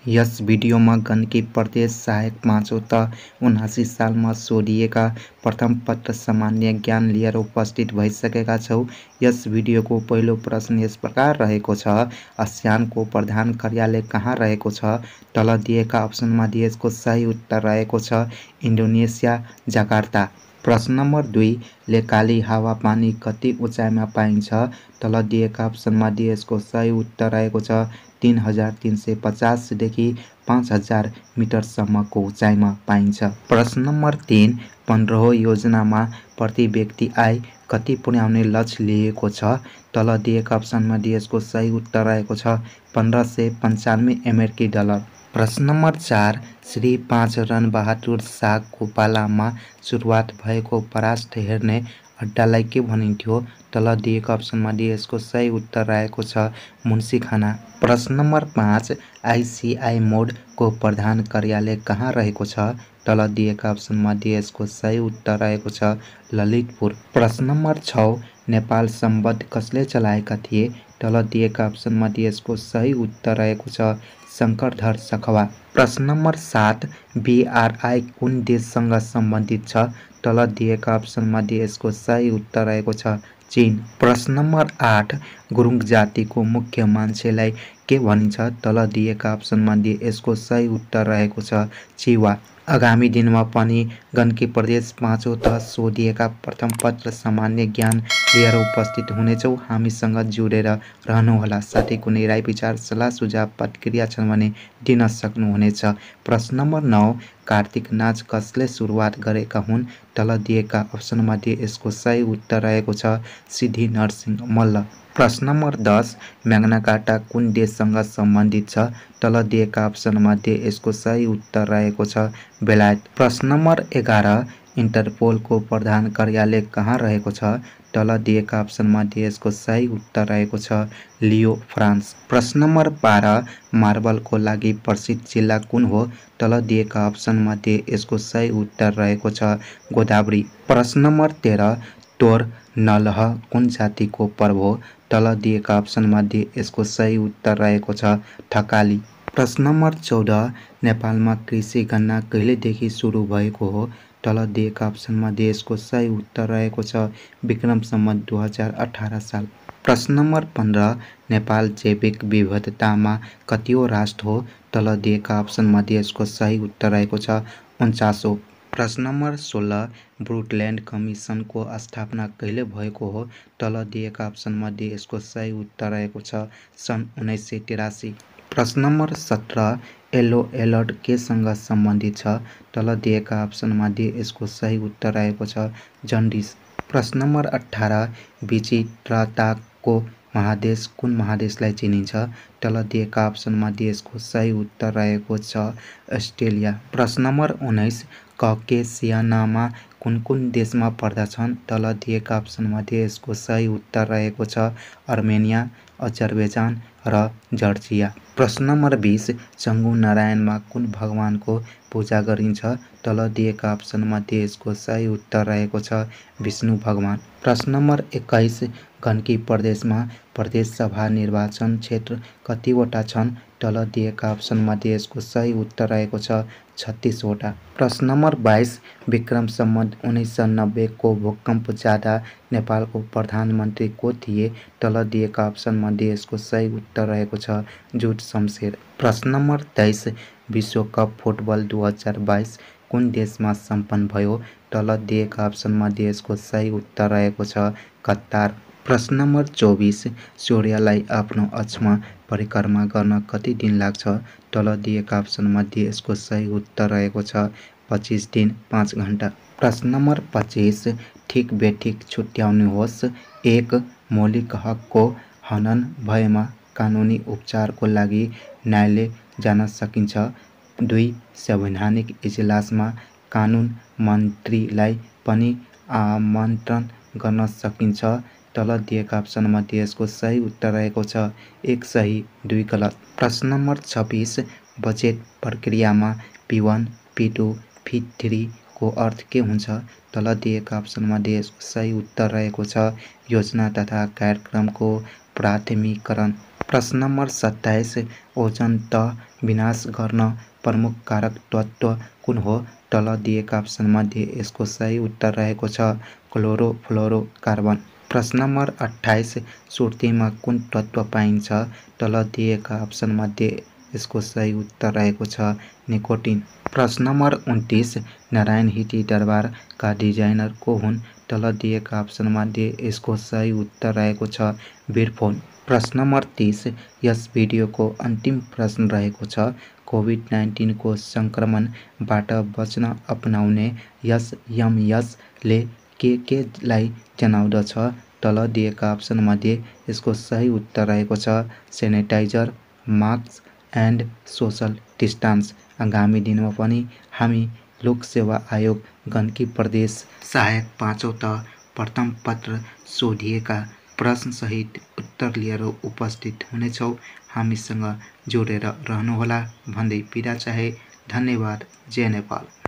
यस भिडियोमा गण्डकी प्रदेश सहायक 5औं त 79 सालमा सोधिएका प्रथम पत्र सामान्य ज्ञान लिएर उपस्थित भइसकेका छौँ। यस भिडियोको पहिलो प्रश्न यस प्रकार रहेको छ। आसियानको प्रधान कार्यालय कहाँ रहेको छ? तल दिएका अप्सनमा देशको सही उत्तर रहेको छ इन्डोनेसिया जकार्ता। प्रश्न नम्बर 2 लेकाली हावापानी कति उचाइमा पाइन्छ? तल दिएका अप्सनमा देशको सही उत्तर रहेको छ 3350 देखि 5000 मिटरसम्मको उचाइमा पाइन्छ। प्रश्न नम्बर 3 15औं योजनामा प्रति व्यक्ति आय कति पुर्याउने लक्ष्य लिएको छ? तल दिएका अप्सनमा देशको सही उत्तर रहेको छ 1595 अमेरिकी डलर। प्रश्न नम्बर 4 श्री 5 रणबहादुर शाहको पालामा सुरुवात भएको परास्त हेर्ने अड्डालाई के भनिन्थ्यो? तल दिएको अप्सनमा देशको सही उत्तर रहेको छ मुन्सीखाना। प्रश्न नम्बर 5 आइसिआई मोडको प्रधान कार्यालय कहाँ रहेको छ? तल दिएका अप्सनमा देशको सही उत्तर रहेको छ ललितपुर। प्रश्न नम्बर 6 नेपाल सम्बन्ध कसले चलाएका थिए? तल दिएका अप्सनमा देशको सही उत्तर रहेको छ शङ्करधर सखुवा। प्रश्न नम्बर 7 बिआरआई कुन देशसँग सम्बन्धित छ? तल दिएका अप्सनमा देशको सही उत्तर रहेको छ चीन। प्रश्न नम्बर 8 गुरुङ जातिको मुख्य मान्छेलाई के भनिन्छ? तल दिएका अप्सनमा यसको सही उत्तर रहेको छ चिवा। आगामी दिनमा पनि गण्डकी प्रदेश 5औं त सोधिएका प्रथम पत्र सामान्य ज्ञान लिएर उपस्थित हुनेछौँ। हामीसँग जोडेर रहनुहोला। साथै कुनै राय विचार सल्लाह सुझाव प्रतिक्रिया छन् भने दिन सक्नुहुनेछ। प्रश्न नम्बर 9 कार्तिक नाच कसले सुरुवात गरेका हुन्? तल दिएका अप्सनमध्ये यसको सही उत्तर रहेको छ सिद्धि नरसिंह मल्ल। प्रश्न नम्बर 10 म्याग्ना कार्टा कुन देशसँग सम्बन्धित छ? तल दिएका अप्सनमध्ये यसको सही उत्तर रहेको छ बेलायत। प्रश्न नम्बर 11 इन्टरपोलको प्रधान कार्यालय कहाँ रहेको छ? तल दिएका अप्सनमध्ये यसको सही उत्तर रहेको छ लियो फ्रान्स। प्रश्न नम्बर 12 मार्बलको लागि प्रसिद्ध जिल्ला कुन हो? तल दिएका अप्सनमध्ये यसको सही उत्तर रहेको छ गोदावरी। प्रश्न नम्बर 13 तोर नलह कुन जातिको पर्व हो? तल दिएका अप्सनमध्ये यसको सही उत्तर रहेको छ थकाली। प्रश्न नम्बर 14 नेपालमा कृषि गणना कहिलेदेखि सुरु भएको हो? तल दिएका अप्सनमध्ये यसको सही उत्तर रहेको छ विक्रम सम्वत 2018 साल। प्रश्न नम्बर 15 नेपाल जैविक विविधतामा कतिऔं राष्ट्र हो? तल दिएका अप्सनमध्ये यसको सही उत्तर रहेको छ 49औं। प्रश्न नम्बर 16 ब्रुटल्यान्ड कमिसनको स्थापना कहिले भएको हो? तल दिएका अप्सनमध्ये यसको सही उत्तर रहेको छ सन् 1983। प्रश्न नम्बर 17 येल्लो एलर्ट केसँग सम्बन्धित छ? तल दिएका अप्सनमध्ये यसको सही उत्तर रहेको छ जन्डिस। प्रश्न नम्बर 18 विचित्रताको महादेश कुन महादेशलाई चिनिन्छ? तल दिएका अप्सनमध्ये यसको सही उत्तर रहेको छ अस्ट्रेलिया। प्रश्न नम्बर 19 ककेसियानामा कुन कुन देशमा पर्दछन्? तल दिएका अप्सनमध्ये यसको सही उत्तर रहेको छ अर्मेनिया, अजरबैजान र जर्जिया। प्रश्न नम्बर 20 चङ्गु नारायणमा कुन भगवानको पूजा गरिन्छ? तल दिएका अप्सनमध्ये यसको सही उत्तर रहेको छ विष्णु भगवान। प्रश्न नम्बर 21 गण्डकी प्रदेशमा प्रदेश सभा निर्वाचन क्षेत्र कतिवटा छन्? तल दिएका अप्सनमध्ये यसको सही उत्तर रहेको छ 36 वटा। प्रश्न नम्बर 22 विक्रम सम्वत 1990 को भूकम्प जाँदा नेपालको प्रधानमन्त्री को थिए? तल दिएका अप्सनमध्ये यसको सही उत्तर रहेको छ जुड शमशेर। प्रश्न नम्बर 23 विश्वकप फुटबल 2022 कुन देशमा सम्पन्न भयो? तल दिएका अप्सनमध्ये यसको सही उत्तर रहेको छ कतार। प्रश्न नम्बर 24 सूर्यलाई आफ्नो अक्षमा परिक्रमा गर्न कति दिन लाग्छ? तल दिएका अप्सनमध्ये यसको सही उत्तर रहेको छ 25 दिन 5 घण्टा। प्रश्न नम्बर 25 ठिक बेठिक छुट्याउनुहोस्। 1 मौलिक हकको हनन भएमा कानुनी उपचारको लागि न्यायालय जान सकिन्छ। 2 संवैधानिक इजलासमा कानुन मन्त्रीलाई पनि आमन्त्रण गर्न सकिन्छ। तल दिएका अप्सनमध्ये यसको सही उत्तर रहेको छ 1 सही 2 गलत। प्रश्न नम्बर 26 बजेट प्रक्रियामा P1, P2, P3 को अर्थ के हुन्छ? तल दिएका अप्सनमध्ये यसको सही उत्तर रहेको छ योजना तथा कार्यक्रमको प्राथमिकरण। प्रश्न नम्बर 27 ओजन त विनाश गर्न प्रमुख कारक तत्त्व कुन हो? तल दिएका अप्सनमध्ये यसको सही उत्तर रहेको छ क्लोरोफ्लोरोकार्बन। प्रश्न नम्बर 28 सुर्तीमा कुन तत्त्व पाइन्छ? तल दिएका अप्सनमध्ये यसको सही उत्तर रहेको छ निकोटिन। प्रश्न नम्बर 29 नारायण हिटी दरबारका डिजाइनर को हुन्? तल दिएका अप्सनमध्ये यसको सही उत्तर रहेको छ बिरफोन। प्रश्न नम्बर 30 यस भिडियोको अन्तिम प्रश्न रहेको छ कोभिड-19 को संक्रमणबाट बच्न अपनाउने एसएमएस ले के जनाउँदछ? तल दिएका अप्सनमध्ये यसको सही उत्तर रहेको छ sanitizer, mask and social distance. आगामी दिनमा पनि हामी लोक सेवा आयोग गण्डकी प्रदेश सहायक 5औं त प्रथम पत्र सोधिएका प्रश्नसहित उत्तर लिएर उपस्थित हुनेछौँ। हामीसँग जोडेर रहनुहोला भन्दै बिदा चाहे। धन्यवाद। जय नेपाल।